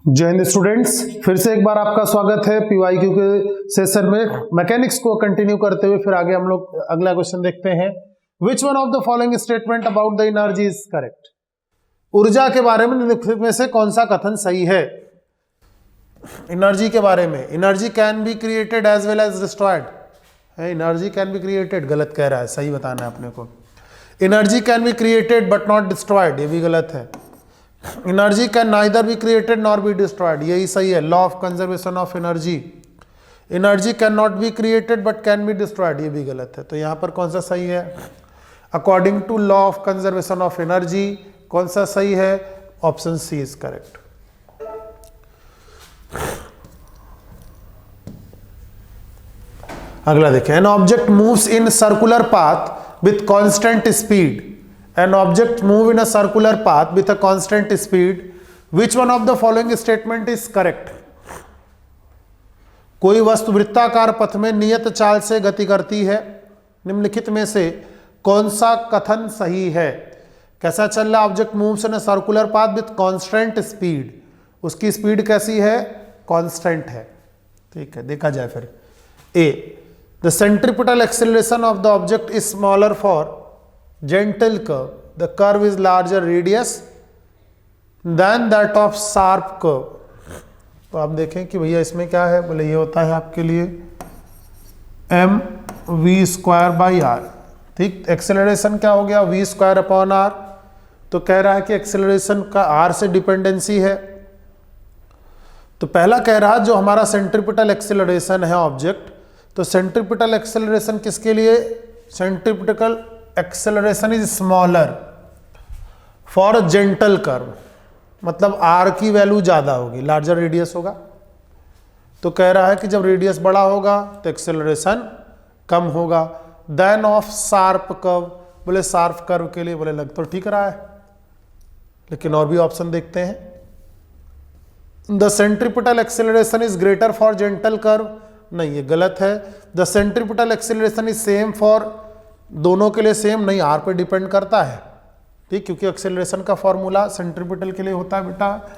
जय हिंद स्टूडेंट्स, फिर से एक बार आपका स्वागत है पीवाईक्यू के सेशन में। मैकेनिक्स को कंटिन्यू करते हुए फिर आगे हम लोग अगला क्वेश्चन देखते हैं। Which one of the following statement about the energy is correct? ऊर्जा के बारे में निम्नलिखित में से कौन सा कथन सही है? एनर्जी के बारे में, energy can be created as well as destroyed है। एनर्जी कैन बी क्रिएटेड गलत कह रहा है, सही बताना है अपने को। Energy can be created but not destroyed, ये भी गलत है। Energy can neither be created nor be destroyed, यही सही है। Law of conservation of energy, energy can not be created but can be destroyed, ये भी गलत है। तो यहां पर कौन सा सही है? According to law of conservation of energy कौन सा सही है? Option C is correct. अगला देखें, an object moves in circular path with constant speed. An object move in a circular path with a constant speed. Which one of the following statement is correct? कोई वस्तु वृत्ताकार पथ में नियत चाल से गति करती है, निम्नलिखित में से कौन सा कथन सही है? कैसा चल रहा? Object moves in a circular path with constant speed, उसकी स्पीड कैसी है? कांस्टेंट है। ठीक है, देखा जाए फिर। A, the centripetal acceleration of the object is smaller for gentle curve, the curve is larger radius than that of sharp curve। तो आप देखें कि भैया इसमें क्या है, बोले ये होता है आपके लिए mv²/r। ठीक, एक्सेलरेशन क्या हो गया? v²/r। तो कह रहा है कि एक्सेलरेशन का r से डिपेंडेंसी है। तो पहला कह रहा है जो हमारा सेंट्रीपिटल एक्सेलरेशन है ऑब्जेक्ट, तो सेंट्रीपिटल एक्सेलरेशन किसके लिए? Centripetal acceleration is smaller for gentle curve, मतलब आर की वैल्यू ज्यादा होगी, लार्जर रेडियस होगा। तो कह रहा है कि जब रेडियस बड़ा होगा तो एक्सेलरेशन कम होगा। देन ऑफ शार्प कर्व, बोले शार्प कर्व के लिए, बोले लग तो ठीक रहा है, लेकिन और भी ऑप्शन देखते हैं। The centripetal acceleration is greater for gentle curve, नहीं ये गलत है। The centripetal acceleration is same for, दोनों के लिए सेम नहीं, आर पे डिपेंड करता है। ठीक, क्योंकि एक्सेलरेशन का फॉर्मूला सेंट्रीपिटल के लिए होता है बेटा,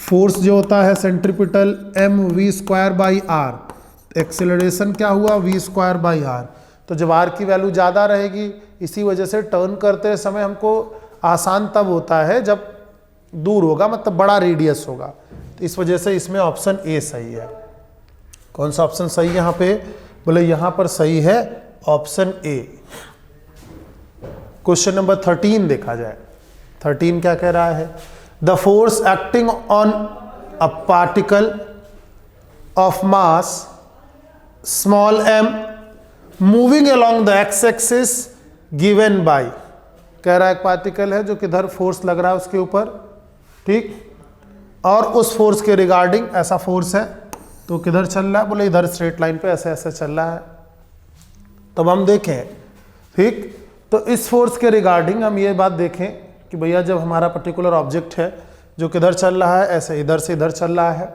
फोर्स जो होता है सेंट्रीपिटल mv²/r, एक्सेलरेशन क्या हुआ? v²/r। तो जब r की वैल्यू ज़्यादा रहेगी, इसी वजह से टर्न करते समय हमको आसान तब होता है जब दूर होगा, मतलब बड़ा रेडियस होगा। तो इस वजह से इसमें ऑप्शन ए सही है। कौन सा ऑप्शन सही है यहाँ पे? बोले यहाँ पर सही है ऑप्शन ए। क्वेश्चन नंबर 13 देखा जाए। 13 क्या कह रहा है? The force acting on a particle of mass small m moving along the x axis given by, कह रहा है एक पार्टिकल है जो किधर फोर्स लग रहा है उसके ऊपर, ठीक, और उस फोर्स के रिगार्डिंग ऐसा फोर्स है, तो किधर चल रहा है? बोले इधर स्ट्रेट लाइन पे ऐसे ऐसे चल रहा है। तब हम देखें, ठीक, तो इस फोर्स के रिगार्डिंग हम ये बात देखें कि भैया जब हमारा पर्टिकुलर ऑब्जेक्ट है जो किधर चल रहा है, ऐसे इधर से इधर चल रहा है,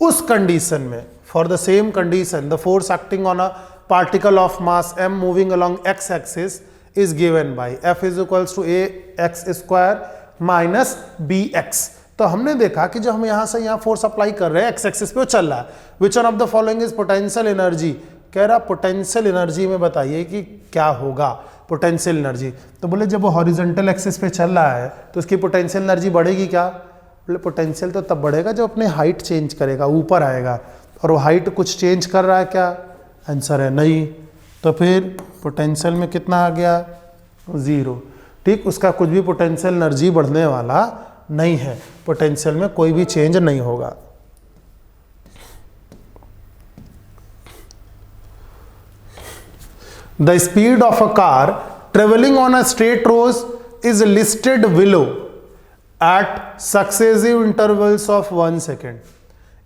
उस कंडीशन में, for the same condition, the force acting on a particle of mass m moving along x axis is given by F is equals to ax² minus bx। तो हमने देखा कि जब हम यहां से यहां फोर्स अप्लाई कर रहे हैं, x एक्सिस पे वो चल रहा है। Which one of the following is potential energy, कह रहा पोटेंशियल एनर्जी में बताइए कि क्या होगा पोटेंशियल एनर्जी। तो बोले जब वो हॉरिजॉन्टल एक्सिस पे चल रहा है तो उसकी पोटेंशियल एनर्जी बढ़ेगी क्या? बोले पोटेंशियल तो तब बढ़ेगा जब अपने हाइट चेंज करेगा, ऊपर आएगा, और वो हाइट कुछ चेंज कर रहा है क्या? आंसर है नहीं। तो फिर पोटेंशियल में कितना आ गया? 0। ठीक, उसका कुछ भी पोटेंशियल एनर्जी बढ़ने वाला नहीं है, पोटेंशियल में कोई भी चेंज नहीं होगा। The speed of a car traveling on a straight road is listed below at successive intervals of 1 second।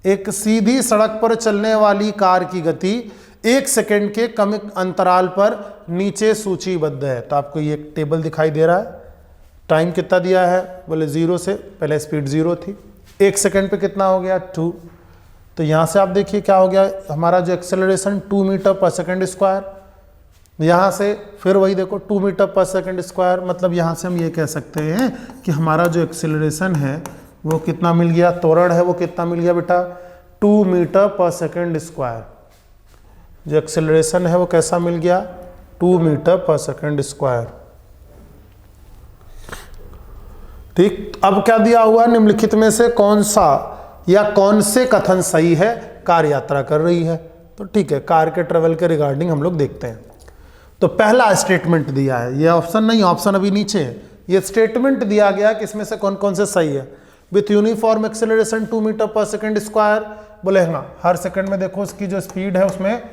एक सीधी सड़क पर चलने वाली कार की गति 1 सेकंड के क्रमिक अंतराल पर नीचे सूचीबद्ध है। तो आपको ये टेबल दिखाई दे रहा है, टाइम कितना दिया है? बोले 0 से पहले स्पीड 0 थी, 1 सेकंड पे कितना हो गया? 2। तो यहां से आप देखिए क्या हो गया, हमारा जो एक्सेलरेशन 2 मीटर पर सेकंड स्क्वायर, यहाँ से फिर वही देखो 2 मीटर पर सेकंड स्क्वायर, मतलब यहाँ से हम ये कह सकते हैं कि हमारा जो एक्सेलरेशन है वो कितना मिल गया, त्वरण है वो कितना मिल गया बेटा, 2 मीटर पर सेकेंड स्क्वायर। जो एक्सेलरेशन है वो कैसा मिल गया, 2 मीटर पर सेकेंड स्क्वायर। ठीक, अब क्या दिया हुआ, निम्नलिखित में से कौन सा या कौन से कथन सही है, कार यात्रा कर रही है। तो ठीक है, कार के ट्रेवल के रिगार्डिंग हम लोग देखते हैं। तो पहला स्टेटमेंट दिया है, ये ऑप्शन नहीं, ऑप्शन अभी नीचे है। ये स्टेटमेंट दिया गया कि इसमें से कौन कौन से सही है। With uniform acceleration 2 metre per second square, बोले हाँ, हर सेकंड में देखो उसकी जो स्पीड है उसमें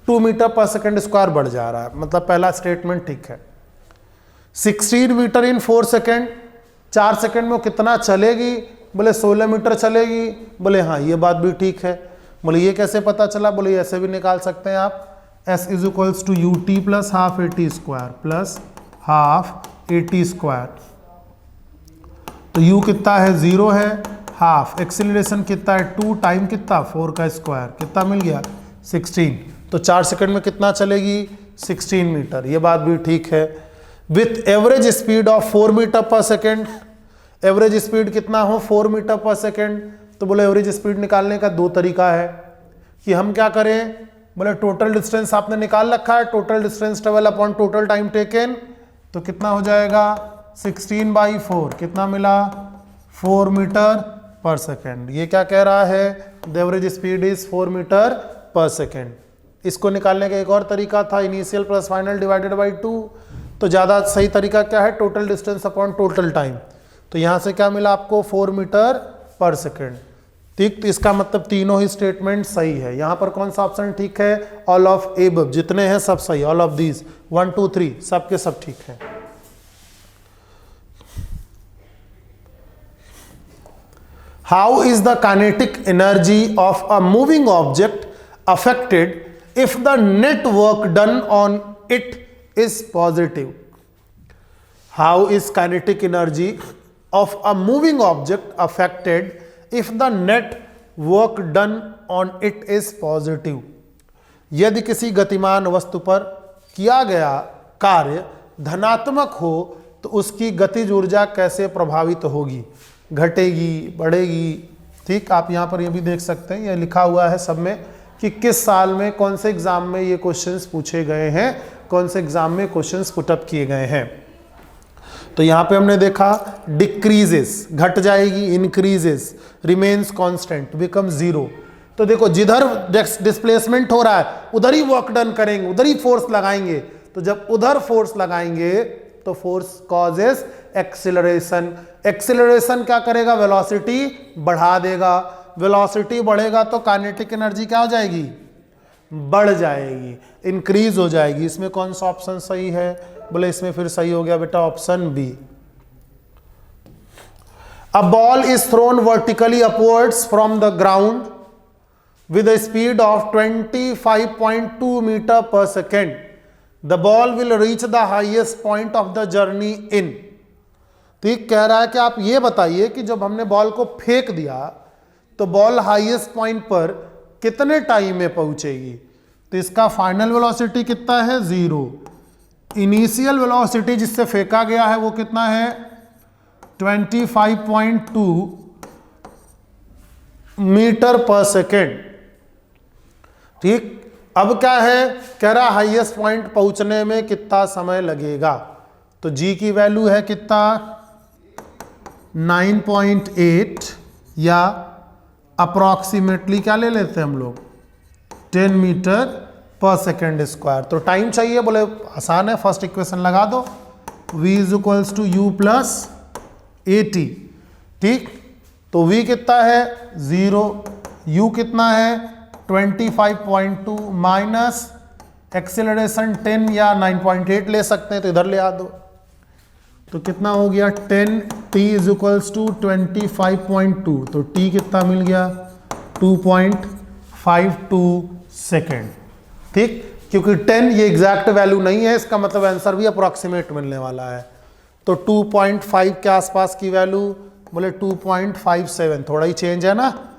2 मीटर पर सेकेंड स्क्वायर बढ़ जा रहा है, मतलब पहला स्टेटमेंट ठीक है। 16 मीटर इन 4 सेकेंड, 4 सेकेंड में वो कितना चलेगी, बोले 16 मीटर चलेगी, बोले हाँ ये बात भी ठीक है। बोले ये कैसे पता चला, बोले ऐसे भी निकाल सकते हैं आप, S is equals to u t plus half a t square plus half a t square. तो u कितना है, 0 है, हाफ एक्सीलरेशन कितना है 2 टाइम कितना 4 का स्क्वायर, कितना मिल गया 16। तो 4 सेकंड में कितना चलेगी 16 मीटर, ये बात भी ठीक है। With average speed of 4 meter per second, average speed कितना हो 4 मीटर पर सेकेंड। तो बोले एवरेज स्पीड निकालने का 2 तरीका है कि हम क्या करें, बोले टोटल डिस्टेंस आपने निकाल रखा है, total distance travel upon total time taken, तो कितना हो जाएगा 16/4, कितना मिला 4 मीटर पर सेकेंड। ये क्या कह रहा है, the average speed is 4 meter per second. इसको निकालने का एक और तरीका था, initial plus final divided by 2। तो ज़्यादा सही तरीका क्या है, total distance upon total time. तो यहाँ से क्या मिला आपको 4 मीटर पर सेकेंड। ठीक, तो इसका मतलब तीनों ही स्टेटमेंट सही है। यहाँ पर कौन सा ऑप्शन ठीक है, ऑल ऑफ एबव, जितने हैं सब सही, ऑल ऑफ दीज 1 2 3 सब के सब ठीक है। How is the kinetic energy of a moving object affected if the net work done on it is positive? How is kinetic energy of a moving object affected if the net work done on it is positive? यदि किसी गतिमान वस्तु पर किया गया कार्य धनात्मक हो तो उसकी गतिज ऊर्जा कैसे प्रभावित होगी, घटेगी, बढ़ेगी। ठीक, आप यहाँ पर ये भी देख सकते हैं, ये लिखा हुआ है सब में कि किस साल में कौन से एग्जाम में ये क्वेश्चंस पूछे गए हैं, कौन से एग्जाम में क्वेश्चंस पुटअप किए गए हैं। तो यहाँ पे हमने देखा डिक्रीजेस, घट जाएगी, इंक्रीजेस, रिमेन्स कांस्टेंट, बिकम 0। तो देखो जिधर डिस्प्लेसमेंट हो रहा है उधर ही वर्क डन करेंगे, उधर ही फोर्स लगाएंगे। तो जब उधर फोर्स लगाएंगे तो फोर्स कॉजेस एक्सीलरेशन, एक्सीलरेशन क्या करेगा, वेलोसिटी बढ़ा देगा, वेलोसिटी बढ़ेगा तो काइनेटिक एनर्जी क्या हो जाएगी, बढ़ जाएगी, इंक्रीज हो जाएगी। इसमें कौन सा ऑप्शन सही है, बोले इसमें फिर सही हो गया बेटा option B. A ball is thrown vertically upwards from the ground with a speed of 25.2 meter per second. The ball will reach the highest point of the journey in. ठीक, कह रहा है कि आप ये बताइए कि जब हमने बॉल को फेंक दिया तो बॉल हाईएस्ट पॉइंट पर कितने टाइम में पहुंचेगी। तो इसका फाइनल वेलोसिटी कितना है 0। इनिशियल वेलोसिटी जिससे फेंका गया है वो कितना है 25.2 मीटर पर सेकेंड। ठीक, अब क्या है, कह रहा हाईएस्ट पॉइंट पहुंचने में कितना समय लगेगा। तो जी की वैल्यू है कितना 9.8 या अप्रॉक्सीमेटली क्या ले लेते हैं हम लोग 10 मीटर पर सेकेंड स्क्वायर। तो टाइम चाहिए, बोले आसान है, फर्स्ट इक्वेशन लगा दो, v is equals to u plus a t. ठीक, तो v कितना है 0, u कितना है 25.2 माइनस एक्सेलरेशन 10 या 9.8 ले सकते हैं, तो इधर ले आ दो। तो कितना हो गया 10t इज इक्वल्स टू 25.2, तो t कितना मिल गया 2.52 सेकेंड। ठीक, क्योंकि 10 ये एग्जैक्ट वैल्यू नहीं है, इसका मतलब आंसर भी अप्रॉक्सीमेट मिलने वाला है। तो 2.5 के आसपास की वैल्यू, बोले 2.57, थोड़ा ही चेंज है ना,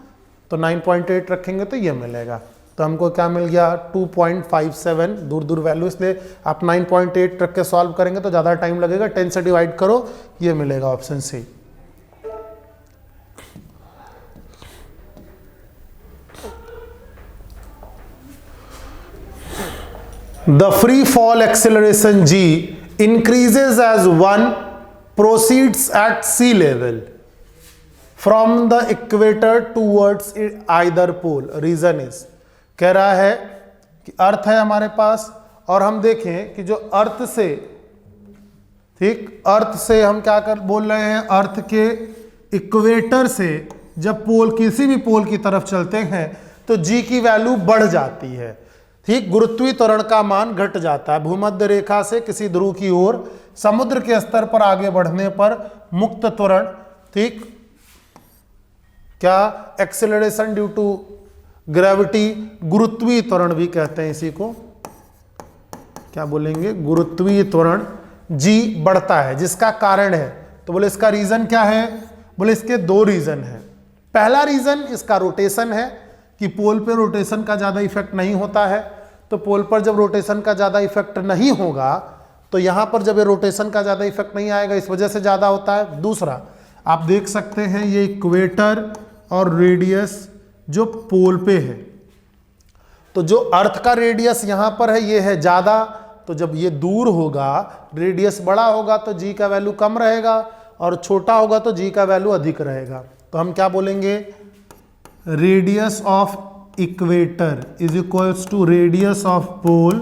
तो 9.8 रखेंगे तो ये मिलेगा। तो हमको क्या मिल गया 2.57, दूर दूर वैल्यू, इसलिए आप 9.8 रख के सॉल्व करेंगे तो ज़्यादा टाइम लगेगा। 10 से डिवाइड करो, ये मिलेगा option C. The free fall acceleration g increases as one proceeds at sea level from the equator towards either pole. Reason is, कह रहा है कि अर्थ है हमारे पास और हम देखें कि जो अर्थ से, ठीक, अर्थ से हम क्या कर बोल रहे हैं, अर्थ के इक्वेटर से जब पोल, किसी भी पोल की तरफ चलते हैं तो g की वैल्यू बढ़ जाती है, ठीक, गुरुत्वीय त्वरण का मान घट जाता है। भूमध्य रेखा से किसी ध्रुव की ओर समुद्र के स्तर पर आगे बढ़ने पर मुक्त त्वरण, ठीक, क्या, एक्सेलरेशन ड्यू टू ग्रेविटी, गुरुत्वीय त्वरण भी कहते हैं इसी को, क्या बोलेंगे, गुरुत्वीय त्वरण g बढ़ता है, जिसका कारण है। तो बोले इसका रीजन क्या है, बोले इसके दो रीजन है। पहला रीजन इसका रोटेशन है कि पोल पे रोटेशन का ज्यादा इफेक्ट नहीं होता है, तो पोल पर जब रोटेशन का ज्यादा इफेक्ट नहीं होगा तो यहां पर जब ये रोटेशन का ज्यादा इफेक्ट नहीं आएगा, इस वजह से ज्यादा होता है। दूसरा, आप देख सकते हैं ये इक्वेटर और रेडियस जो पोल पे है, तो जो अर्थ का रेडियस यहां पर है ये है ज्यादा, तो जब ये दूर होगा, रेडियस बड़ा होगा तो जी का वैल्यू कम रहेगा और छोटा होगा तो जी का वैल्यू अधिक रहेगा। तो हम क्या बोलेंगे, radius of equator is equals to radius of pole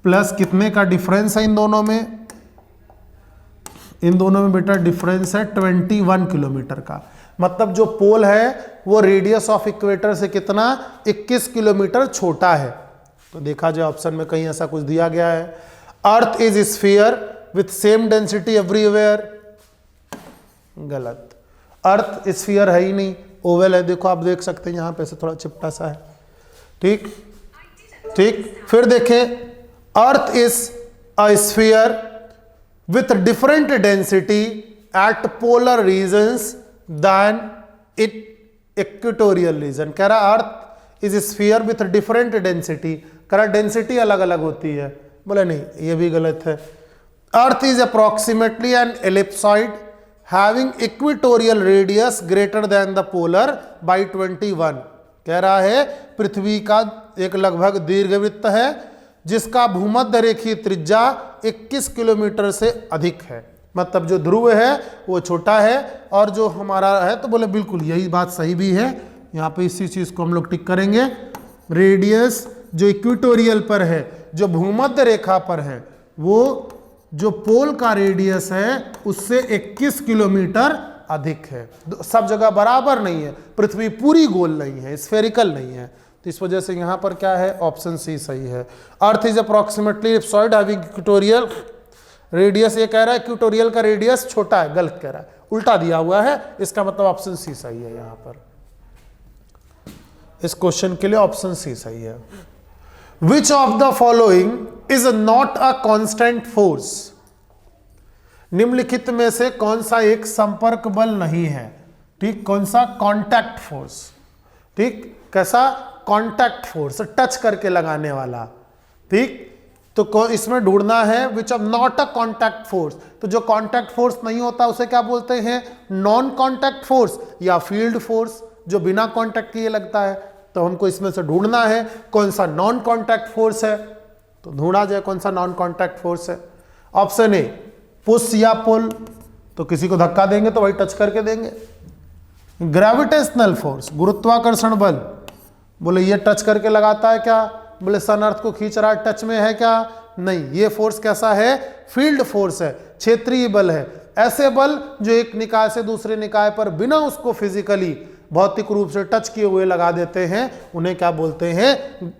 plus कितने का डिफरेंस है इन दोनों में, इन दोनों में बेटा डिफरेंस है 21 किलोमीटर का। मतलब जो पोल है वो रेडियस ऑफ इक्वेटर से कितना, 21 किलोमीटर छोटा है। तो देखा जाए ऑप्शन में कहीं ऐसा कुछ दिया गया है। Earth is sphere with same density everywhere, गलत, अर्थ स्फीयर है ही नहीं, ओवल है। देखो आप देख सकते हैं यहां पे से थोड़ा चिपटा सा है, ठीक ठीक। फिर देखें, earth is a sphere with different density at polar regions then it equatorial region. कह रहा earth is sphere with different density, कह रहा डेंसिटी अलग अलग होती है, बोले नहीं ये भी गलत है। Earth is approximately an ellipsoid having equatorial radius greater than the polar by 21। कह रहा है पृथ्वी का एक लगभग दीर्घवृत्त है जिसका भूमध्य रेखीय त्रिज्या 21 किलोमीटर से अधिक है। मतलब जो ध्रुव है वो छोटा है और जो हमारा है, तो बोले बिल्कुल यही बात सही भी है। यहाँ पे इसी चीज को हम लोग टिक करेंगे। रेडियस जो इक्वेटोरियल पर है, जो भूमध्य रेखा पर है, वो जो पोल का रेडियस है उससे 21 किलोमीटर अधिक है। सब जगह बराबर नहीं है, पृथ्वी पूरी गोल नहीं है, स्फेरिकल नहीं है, तो इस वजह से यहां पर क्या है, ऑप्शन सी सही है। Earth is approximately ellipsoid having equatorial radius, ये कह रहा है इक्वेटोरियल का रेडियस छोटा है, गलत कह रहा है, उल्टा दिया हुआ है, इसका मतलब ऑप्शन सी सही है। यहां पर इस क्वेश्चन के लिए ऑप्शन सी सही है। Which of the following is not a constant force? निम्नलिखित में से कौन सा एक संपर्क बल नहीं है, ठीक, कौन सा, कॉन्टैक्ट फोर्स, ठीक, कैसा, कॉन्टैक्ट फोर्स, टच करके लगाने वाला, ठीक। तो इसमें ढूंढना है which of not a contact force. तो जो कॉन्टैक्ट फोर्स नहीं होता उसे क्या बोलते हैं, नॉन कॉन्टैक्ट फोर्स या फील्ड फोर्स, जो बिना कॉन्टैक्ट किए लगता है। तो हमको इसमें से ढूंढना है कौन सा नॉन कॉन्टैक्ट फोर्स है, तो ढूंढा जाए कौन सा नॉन कॉन्टैक्ट फोर्स है। ऑप्शन ए पुश या पुल, तो किसी को धक्का देंगे तो वही टच करके देंगे। ग्रेविटेशनल फोर्स, गुरुत्वाकर्षण बल, बोले ये टच करके लगाता है क्या, बोले सन अर्थ को खींच रहा है, टच में है क्या, नहीं, ये फोर्स कैसा है, फील्ड फोर्स है, क्षेत्रीय बल है। ऐसे बल जो एक निकाय से दूसरे निकाय पर बिना उसको फिजिकली भौतिक रूप से टच किए हुए लगा देते हैं, उन्हें क्या बोलते हैं,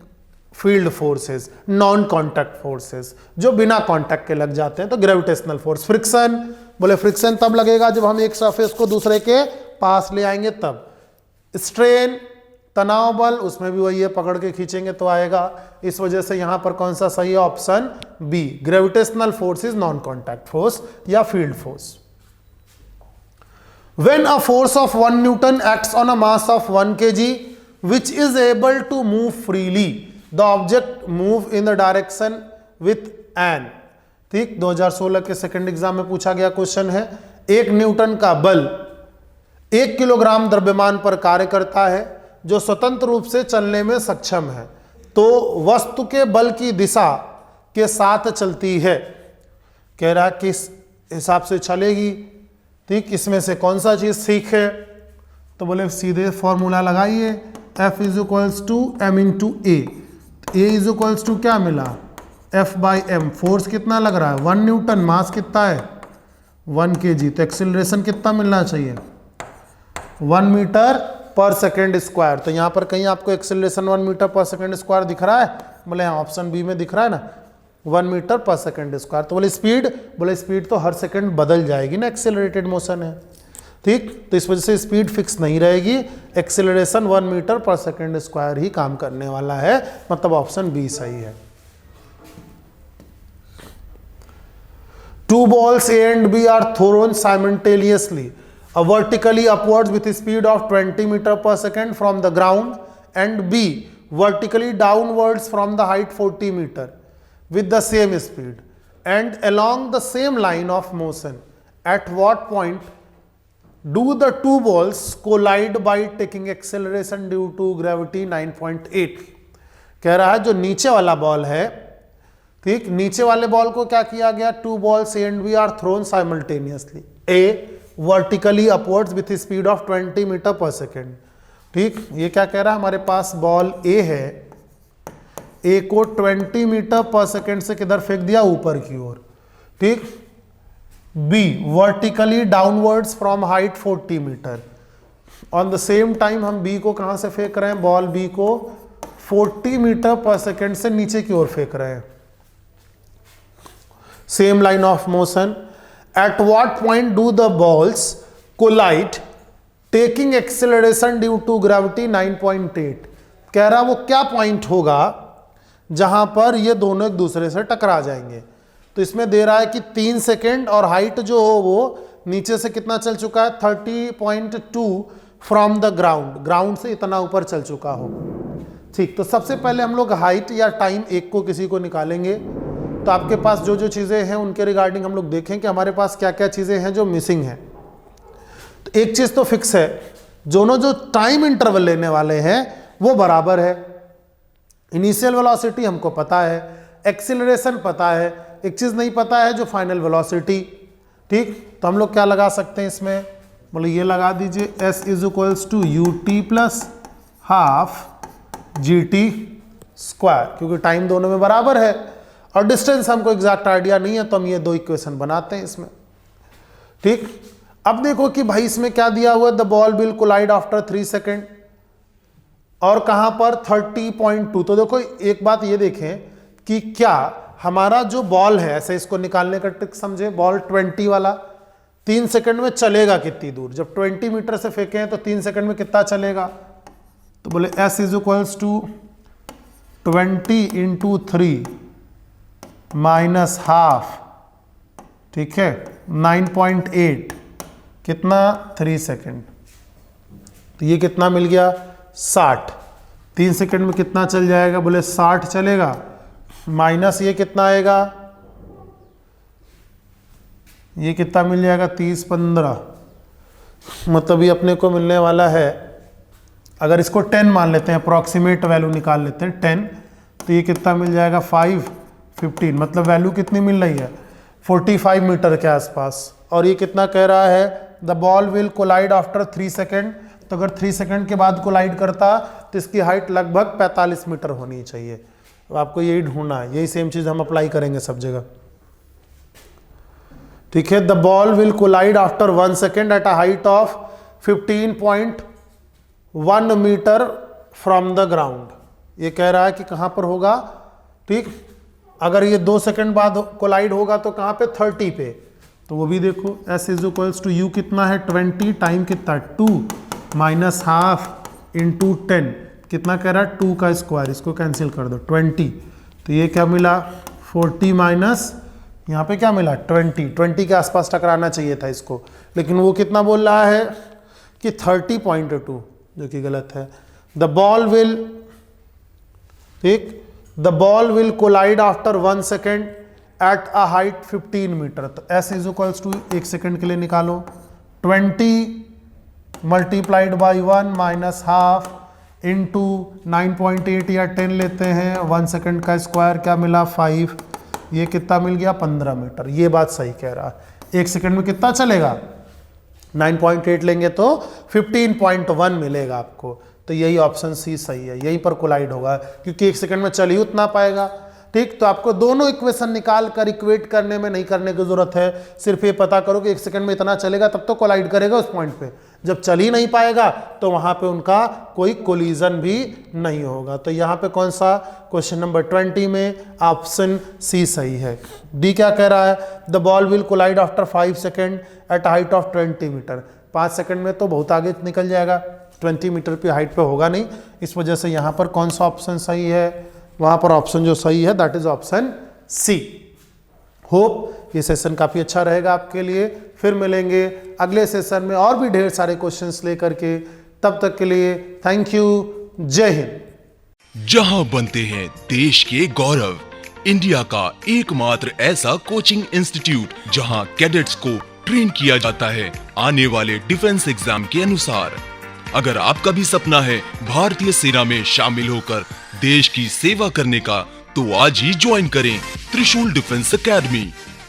field forces, non contact forces, जो बिना कॉन्टैक्ट के लग जाते हैं। तो ग्रेविटेशनल फोर्स, फ्रिक्शन, बोले फ्रिक्शन तब लगेगा जब हम एक सरफेस को दूसरे के पास ले आएंगे तब। स्ट्रेन, तनाव बल, उसमें भी वही है, पकड़ के खींचेंगे तो आएगा। इस वजह से यहां पर कौन सा सही है, option B, gravitational force is non contact force या field force. When a force of 1 Newton acts on a mass of 1 kg which is able to move freely, the object move in the direction with an, ठीक, 2016 के second exam में पूछा गया question है। 1 Newton का बल 1 kilogram द्रव्यमान पर कार्य करता है जो स्वतंत्र रूप से चलने में सक्षम है, तो वस्तु के बल की दिशा के साथ चलती है, कह रहा किस हिसाब से चलेगी, ठीक, इसमें से कौन सा चीज ठीक है, तो बोले सीधे फॉर्मूला लगाइए, F is equals to m into a, a is equals to क्या मिला, F बाई एम, फोर्स कितना लग रहा है 1 न्यूटन, मास कितना है 1 kg, तो एक्सिलरेशन कितना मिलना चाहिए 1 मीटर पर सेकेंड स्क्वायर। तो यहाँ पर कहीं आपको acceleration 1 metre per second square दिख रहा है, बोले यहाँ ऑप्शन बी में दिख रहा है ना 1 मीटर पर सेकेंड स्क्वायर। तो बोले स्पीड तो हर सेकंड बदल जाएगी ना, एक्सेलरेटेड मोशन है, ठीक, तो इस वजह से स्पीड फिक्स नहीं रहेगी, acceleration 1 metre per second square ही काम करने वाला है, मतलब ऑप्शन बी सही है। Two balls A and B are thrown simultaneously, vertically upwards with a speed of 20 meter per second from the ground, and B vertically downwards from the height 40 meter with the same speed and along the same line of motion. At what point do the two balls collide by taking acceleration due to gravity 9.8? कह रहा है जो नीचे वाला ball है, ठीक, नीचे वाले बॉल को क्या किया गया, two balls A and B are thrown simultaneously, A vertically upwards with speed of 20 meter per second, ठीक, ये क्या कह रहा है, हमारे पास बॉल ए है, ए को 20 मीटर पर सेकेंड से किधर फेंक दिया, ऊपर की ओर, ठीक, B vertically downwards from height 40 meter, on the same time हम बी को कहां से फेंक रहे हैं, बॉल बी को 40 मीटर पर सेकेंड से नीचे की ओर फेंक रहे हैं, same line of motion. At what point do the balls collide taking acceleration due to gravity 9.8? कह रहा वो क्या पॉइंट होगा जहां पर ये दोनों एक दूसरे से टकरा जाएंगे। तो इसमें दे रहा है कि 3 सेकेंड और हाइट जो हो वो नीचे से कितना चल चुका है 30.2 फ्रॉम द ग्राउंड से इतना ऊपर चल चुका हो, ठीक। तो सबसे पहले हम लोग हाइट या टाइम एक को किसी को निकालेंगे। तो आपके पास जो जो चीज़ें हैं उनके रिगार्डिंग हम लोग देखें कि हमारे पास क्या क्या चीज़ें हैं जो मिसिंग हैं। तो एक चीज़ तो फिक्स है, दोनों जो टाइम इंटरवल लेने वाले हैं वो बराबर है। इनिशियल वेलोसिटी हमको पता है, एक्सीलरेशन पता है, एक चीज़ नहीं पता है जो फाइनल वेलोसिटी, ठीक। तो हम लोग क्या लगा सकते हैं इसमें, बोले ये लगा दीजिए S is equals to UT plus half GT square, क्योंकि टाइम दोनों में बराबर है और डिस्टेंस हमको एग्जैक्ट आइडिया नहीं है, तो हम ये दो इक्वेशन बनाते हैं इसमें, ठीक। अब देखो कि भाई इसमें क्या दिया हुआ है, the ball will collide after 3 second, और कहां पर 30.2। तो देखो एक बात ये देखें कि क्या हमारा जो बॉल है, ऐसे इसको निकालने का ट्रिक समझे, बॉल 20 वाला 3 सेकेंड में चलेगा कितनी दूर, जब 20 मीटर से फेंके हैं तो 3 सेकेंड में कितना चलेगा, तो बोले S is equals to 20 into 3 minus half, ठीक है, 9.8 कितना 3 सेकेंड, तो ये कितना मिल गया 60। 3 सेकेंड में कितना चल जाएगा, बोले 60 चलेगा, माइनस ये कितना आएगा, ये कितना मिल जाएगा 30-15, मतलब ये अपने को मिलने वाला है, अगर इसको 10 मान लेते हैं, अप्रॉक्सीमेट वैल्यू निकाल लेते हैं 10, तो ये कितना मिल जाएगा 5-15, मतलब वैल्यू कितनी मिल रही है 45 मीटर के आसपास। और ये कितना कह रहा है, the ball will collide after 3 second, तो अगर 3 सेकेंड के बाद कोलाइड करता तो इसकी हाइट लगभग 45 मीटर होनी चाहिए। तो आपको यही ढूंढना है, यही सेम चीज हम अप्लाई करेंगे सब जगह, ठीक है। The ball will collide after 1 second at a height of 15.1 meter from the ground. ये कह रहा है कि कहां पर होगा, ठीक। अगर ये 2 सेकेंड बाद कोलाइड होगा तो कहां पे 30 पे, तो वो भी देखो S is equals to U कितना है 20, टाइम कितना 2 माइनस हाफ इंटू 10, कितना कह रहा है 2 का स्क्वायर, इसको कैंसिल कर दो 20, तो ये क्या मिला 40 माइनस यहाँ पे क्या मिला 20 के आसपास टकराना चाहिए था इसको, लेकिन वो कितना बोल रहा है कि 30.2, जो कि गलत है। द बॉल विल, ठीक, the ball will collide after 1 second at a height 15 meter, तो S is equals to 1 second के लिए निकालो 20 multiplied by 1 minus half into 9.8 या 10 लेते हैं, 1 सेकेंड का स्क्वायर क्या मिला 5, ये कितना मिल गया 15 मीटर। ये बात सही कह रहा है। 1 सेकंड में कितना चलेगा 9.8 लेंगे तो 15.1 मिलेगा आपको। तो यही ऑप्शन सी सही है, यहीं पर कोलाइड होगा क्योंकि 1 सेकंड में चल ही उतना पाएगा। ठीक, तो आपको दोनों इक्वेशन निकाल कर इक्वेट करने में नहीं करने की जरूरत है, सिर्फ ये पता करो कि 1 सेकंड में इतना चलेगा तब तो कोलाइड करेगा उस पॉइंट पे। जब चल ही नहीं पाएगा तो वहां पे उनका कोई कोलिजन भी नहीं होगा। तो यहाँ पे कौन सा क्वेश्चन नंबर 20 में ऑप्शन सी सही है। डी क्या कह रहा है, the ball will collide after 5 second at height of 20 meter. 5 second में तो बहुत आगे निकल जाएगा, 20 मीटर की हाइट पे होगा नहीं। इस वजह से यहाँ पर कौन सा ऑप्शन सही है, वहां पर ऑप्शन जो सही है that is option C. Hope ये सेशन काफी अच्छा रहेगा आपके लिए। फिर मिलेंगे अगले सेशन में और भी ढेर सारे क्वेश्चंस लेकर के। तब तक के लिए थैंक यू, जय हिंद। जहां बनते हैं देश के गौरव, इंडिया का एकमात्र ऐसा कोचिंग इंस्टीट्यूट जहां कैडेट्स को ट्रेन किया जाता है आने वाले डिफेंस एग्जाम के अनुसार। अगर आपका भी सपना है भारतीय सेना में शामिल होकर देश की सेवा करने का, तो आज ही ज्वाइन करें त्रिशूल डिफेंस एकेडमी।